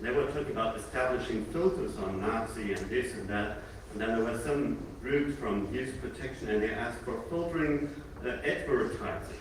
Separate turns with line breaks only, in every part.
They were talking about establishing filters on Nazi and this and that. And then there was some group from Youth Protection, and they asked for filtering advertising.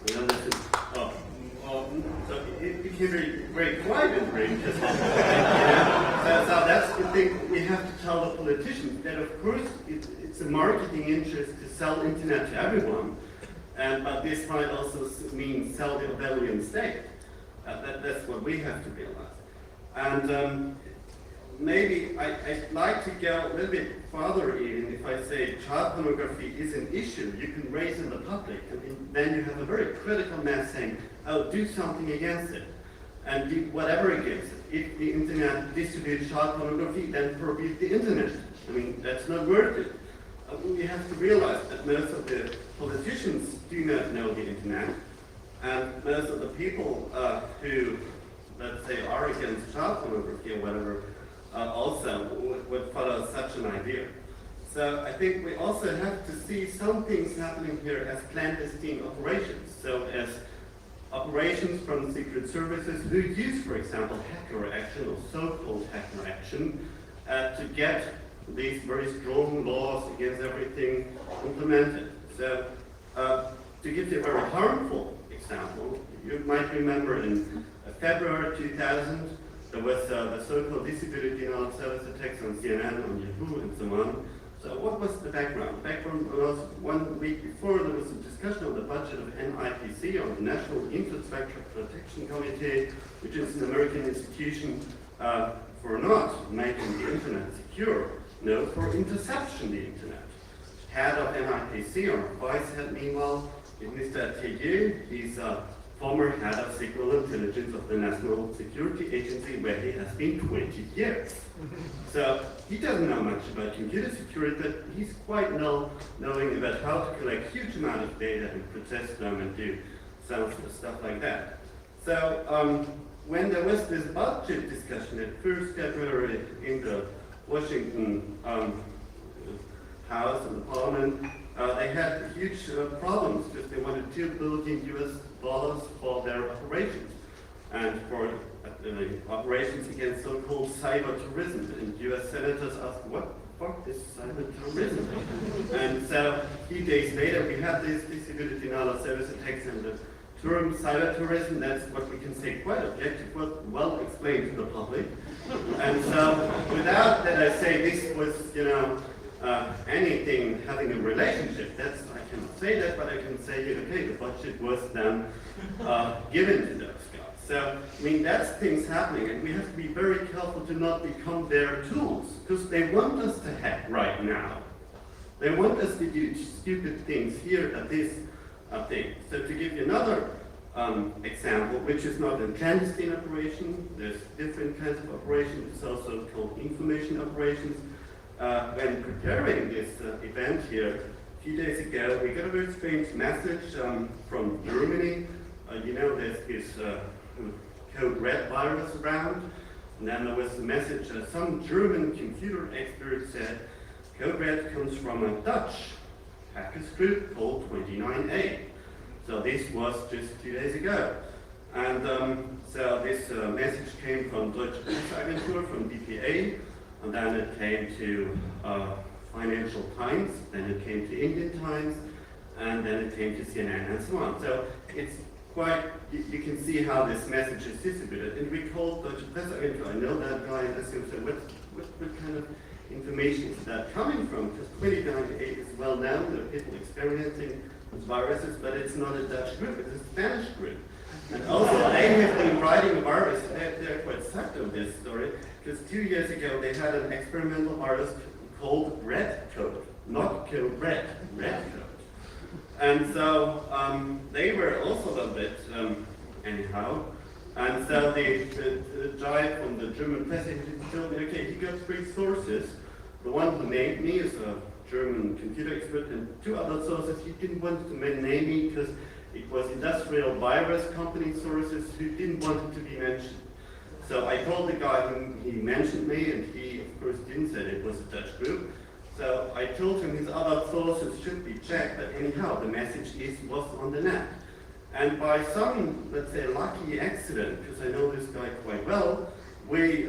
And then they said, so it became very quiet in the room. So that's the thing we have to tell the politicians, that of course it's a marketing interest to sell internet to everyone, but this might also mean sell the Orwellian state. That's what we have to realize. And maybe I'd like to go a little bit farther even. If I say child pornography is an issue you can raise in the public, and then you have a very critical mass saying, oh, do something against it, and do whatever against it. If the internet distributes child pornography, then forbid the internet. I mean, that's not worth it. We have to realize that most of the politicians do not know the internet, and most of the people who, let's say, are against child pornography or whatever, also would follow such an idea. So I think we also have to see some things happening here as clandestine operations. So as operations from secret services who use, for example, hacker action or so-called hacker action to get these very strong laws against everything implemented. So to give you a very harmful example, you might remember in February 2000, there was the so-called disability knowledge service attacks on CNN, on Yahoo, and so on. So what was the background? The background was 1 week before there was a discussion of the budget of NIPC, or the National Infrastructure Protection Committee, which is an American institution for not making the internet secure, no, for interception the internet. Head of NIPC, or vice head, meanwhile, is Mr. Tellier. He's former head of signal intelligence of the National Security Agency, where he has been 20 years. So he doesn't know much about computer security, but he's quite knowing about how to collect huge amount of data and process them and do some stuff like that. So when there was this budget discussion at 1st February in the Washington House and the Parliament, they had huge problems because they wanted $2 billion US for their operations and for operations against so-called cyber tourism. And US senators asked, what the fuck is cyber tourism? And so a few days later, we had this disability knowledge service attacks, and the term cyber tourism, that's what we can say quite objective, well explained to the public. And so without that I say this was, anything having a relationship, I cannot say that, but I can say, okay, the budget was then given to those guys. So, I mean, that's things happening, and we have to be very careful to not become their tools, because they want us to hack right now. They want us to do stupid things here at this thing. So to give you another example, which is not a clandestine operation, there's different kinds of operations, it's also called information operations. When preparing this event here, a few days ago, we got a very strange message from Germany. There's this Code Red virus around, and then there was a message, some German computer expert said, Code Red comes from a Dutch hackers group called 29A. So this was just 2 days ago. And so this message came from Deutsche Presseagentur, from DPA, and then it came to Financial Times, then it came to Indian Times, and then it came to CNN and so on. So it's quite, you can see how this message is distributed. And we called Deutsche Presseagentur, I know that guy, and asked him, so what kind of information is that coming from? Because 29A is well known, there are people experiencing these viruses, but it's not a Dutch group, it's a Spanish group. And also, they have been writing a virus, they're quite sucked on this story, because 2 years ago they had an experimental virus called Red Code, not Code Red, Red Code. And so they were also a little bit, anyhow. And so the guy from the German press agency told me, okay, he got 3 sources. The one who named me is a German computer expert, and 2 other sources he didn't want to name me because it was industrial virus company sources who didn't want it to be mentioned. So I told the guy whom he mentioned me, and he of course didn't say it was a Dutch group. So I told him his other sources should be checked, but anyhow, the message was on the net. And by some, let's say, lucky accident, because I know this guy quite well, we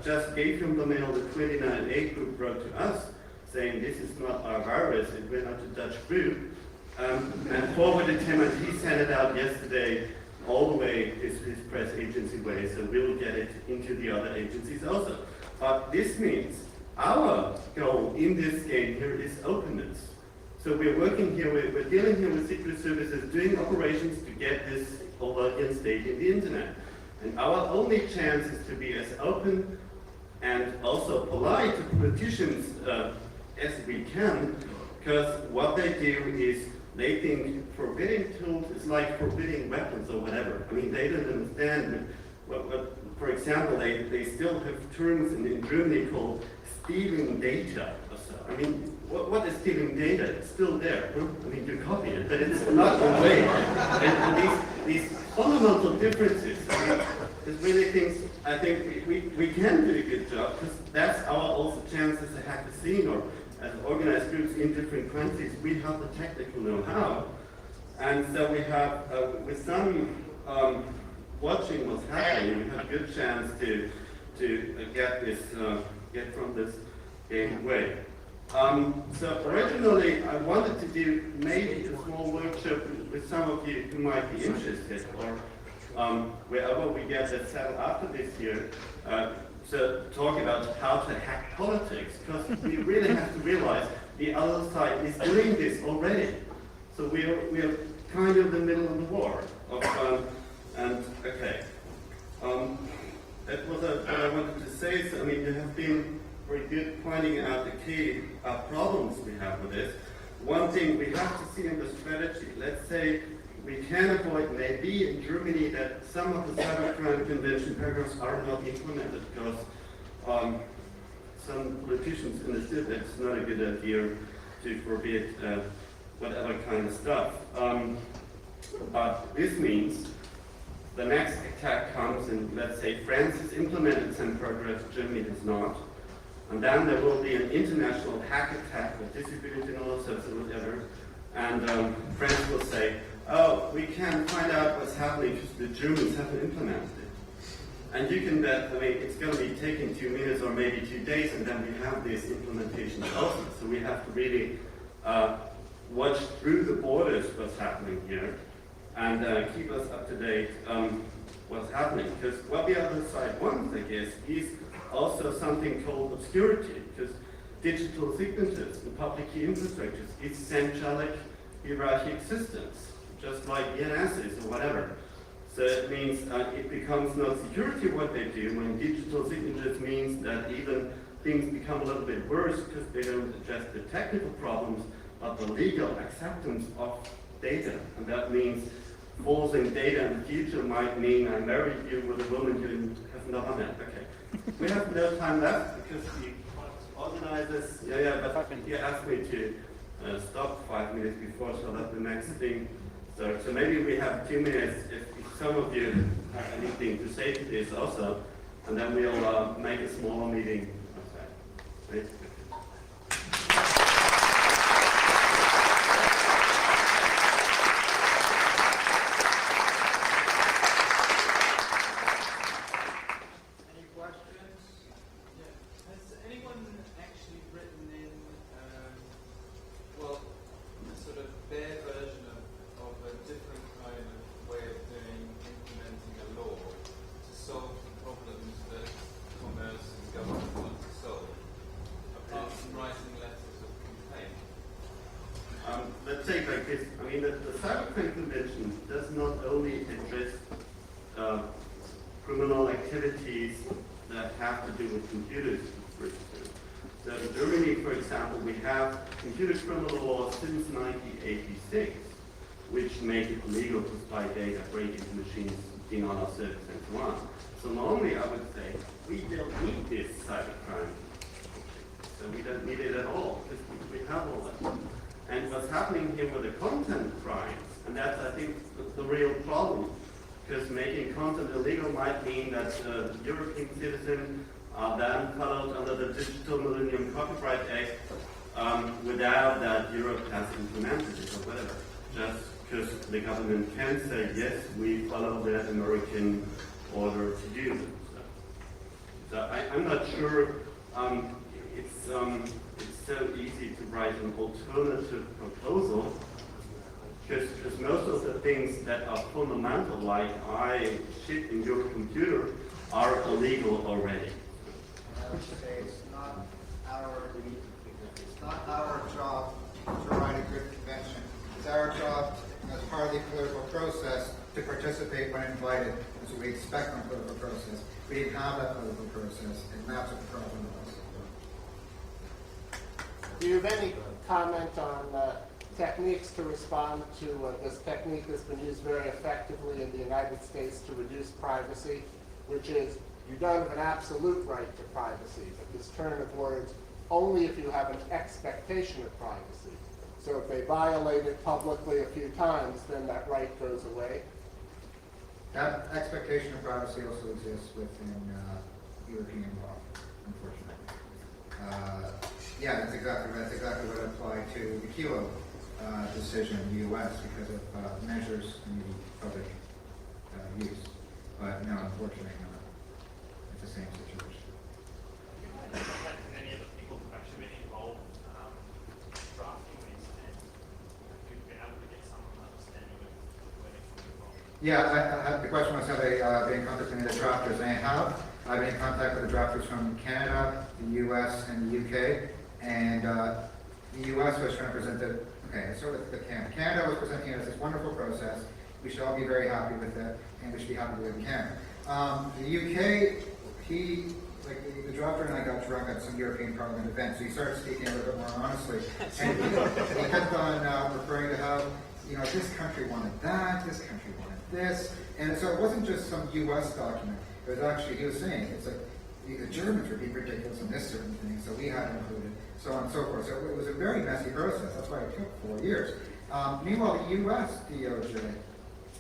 just gave him the mail. The 29A group wrote to us saying this is not our virus, it went out to Dutch group, and forwarded him, and he sent it out yesterday all the way his press agency way, so we'll get it into the other agencies also. But this means our goal in this game here is openness. So we're working here, we're dealing here with secret services, doing operations to get this Orwellian state in the internet. And our only chance is to be as open and also polite to politicians as we can, because what they do is they think forbidding tools is like forbidding weapons or whatever. I mean, they don't understand what for example, they still have terms in Germany called stealing data. I mean, what is stealing data? It's still there. Huh? I mean, you copy it, but it's not the way. And these fundamental differences, I mean, there's really things I think we can do a good job, because that's our also chance as a hacker scene or as organized groups in different countries. We have the technical know-how. And so we have, with some watching what's happening, we have a good chance to get from this game away. So originally I wanted to do maybe a small workshop with some of you who might be interested, or wherever we get that settled after this year, so talk about how to hack politics, because we really have to realize the other side is doing this already. So we are kind of in the middle of the war. That was what I wanted to say. So, I mean, you have been very good pointing out the key problems we have with this. One thing we have to see in the strategy, let's say we can avoid maybe in Germany that some of the Cybercrime Convention paragraphs are not implemented because some politicians understood that it's not a good idea to forbid whatever kind of stuff. But this means the next attack comes and let's say France has implemented some paragraphs, Germany has not. And then there will be an international hack attack with distributed analysis or whatever. And France will say, oh, we can find out what's happening because the Germans haven't implemented it. And you can bet, I mean, it's going to be taking 2 minutes or maybe 2 days, and then we have this implementation also. So we have to really watch through the borders what's happening here and keep us up to date what's happening. Because what the other side wants, I guess, is also something called obscurity, because digital signatures and public key infrastructures is centralic hierarchic systems, just like DNS is or whatever. So it means it becomes not security what they do when digital signatures means that even things become a little bit worse because they don't address the technical problems, but the legal acceptance of data. And that means forcing data in the future might mean I married you with a woman you have not met. Okay. We have no time left because the organizers, but he asked me to stop 5 minutes before, so that's the next thing. So maybe we have 2 minutes if some of you have anything to say to this also, and then we'll make a smaller meeting outside. Right? Let's take like this. I mean, the Cybercrime Convention does not only address criminal activities that have to do with computers, for instance. So in Germany, for example, we have computer criminal law since 1986, which make it legal to spy data, break into machines, deny service, and so on. So normally, I would say, we don't need this cybercrime. So we don't need it at all, because we have all that. And what's happening here with the content crimes, and that's, I think, the real problem, because making content illegal might mean that European citizens are then followed under the Digital Millennium Copyright Act without that Europe has implemented it or whatever. Just because the government can say, yes, we follow the American order to do so. So I'm not sure it's so easy to write an alternative proposal, because most of the things that are fundamental, like I ship in your computer, are illegal already.
I would say it's not our job to write a good convention. It's our job as part of the political process to participate when invited. That's what we expect from the political process. We didn't have that political process, and that's what the problem was.
Do you have any comment on techniques to respond to this technique that's been used very effectively in the United States to reduce privacy, which is you don't have an absolute right to privacy, but this turn of words, only if you have an expectation of privacy. So if they violate it publicly a few times, then that right goes away.
That expectation of privacy also exists within European law, unfortunately. Yeah, that's exactly what applied to the Kelo decision in the U.S. because of measures in the public use. But no, unfortunately not. It's the same situation.
Any of the people who've actually been involved drafting these, and you've been able to get some understanding of where they come from?
Yeah, the question was, have they been in contact with any of the drafters? And I have. I've been in contact with the drafters from Canada, the U.S., and the U.K. And the U.S. was trying to present it. Okay, let's start with Canada. Canada was presenting it as this wonderful process. We should all be very happy with it, and we should be happy with it in Canada. The U.K., the drafter and I got drunk at some European Parliament event, so he started speaking a little bit more honestly. And he kept on referring to how, this country wanted that, this country wanted this. And so it wasn't just some U.S. document. It was actually, he was saying, it's like, the Germans were being ridiculous on this certain thing, so we had to include it, so on and so forth. So it was a very messy process. That's why it took 4 years. Meanwhile, the U.S. DOJ,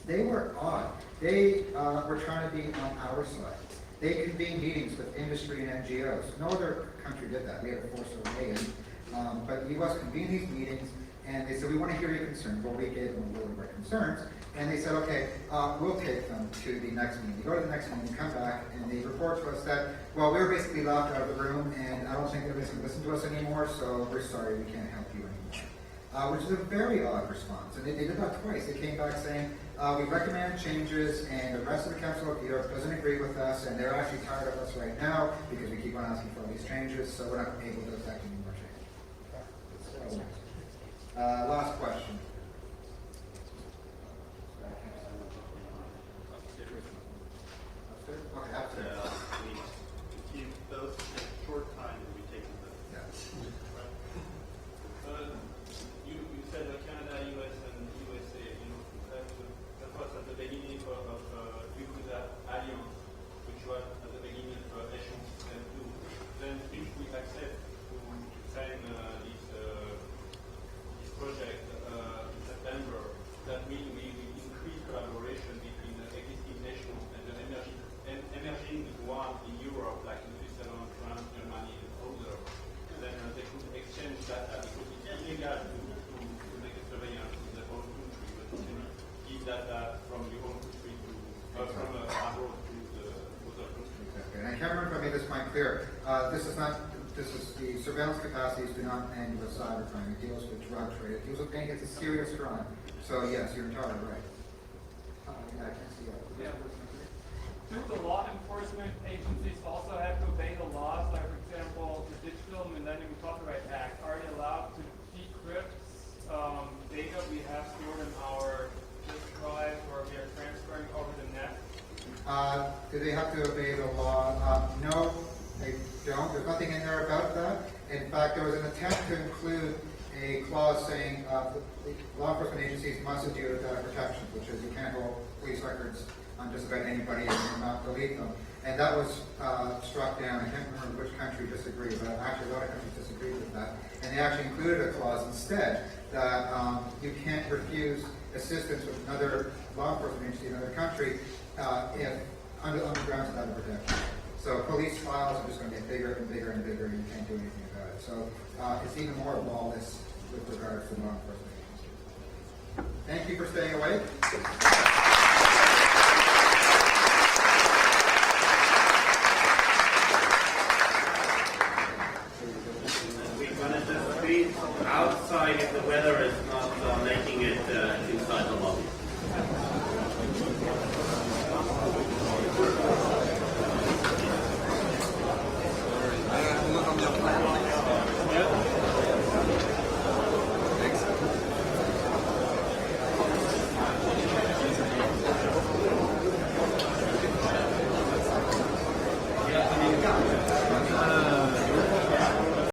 they were odd. They were trying to be on our side. They convened meetings with industry and NGOs. No other country did that. We had to force our way in. But the U.S. convened these meetings, and they said, we want to hear your concerns. Well, we gave them a little of our concerns. And they said, okay, we'll take them to the next meeting. You go to the next meeting, you come back, and they report to us that, well, we were basically locked out of the room, and I don't think anybody's going to listen to us anymore, so we're sorry, we can't help you anymore. Which is a very odd response. And they did that twice. They came back saying, we recommend changes, and the rest of the Council of Europe doesn't agree with us, and they're actually tired of us right now because we keep on asking for all these changes, so we're not able to effect any more change. Last question. Okay, after that.
You both take short time to be taking the right? You said that Canada, US, and USA, that was at the beginning of Yukuza Alliance, which was at the beginning of Echelon System 2. Then if we accept to sign this project in September, that means we increase collaboration between the existing nations and the emerging one in Europe, like in Switzerland, France, Germany, and others. And then they could exchange data because it's illegal to make a surveillance in their own country, but you can give data from your own country to from abroad to the other country.
Exactly. And I can't remember if I made this point clear. This is the surveillance capacities do not end with cybercrime. It deals with drug trade. It deals with anything that's a serious crime. So yes, you're entirely right. I can see that.
Yeah. Do the law enforcement agencies also have to obey the laws? Like, for example, the Digital Millennium Copyright Act, are they allowed to decrypt data we have stored in our disk drive or we are transferring over the net?
Do they have to obey the law? No, they don't. There's nothing in there about that. In fact, there was an attempt to include a clause saying the law enforcement agencies must adhere to data protection, which is you can't hold police records on just about anybody and not delete them. And that was struck down. I can't remember which country disagreed, but actually a lot of countries disagreed with that. And they actually included a clause instead that you can't refuse assistance with another law enforcement agency in another country if under grounds of data protection. So police files are just going to get bigger and bigger and bigger, and you can't do anything about it. So it's even more lawless with regards to law enforcement agencies. Thank you for staying awake.
outside if the weather is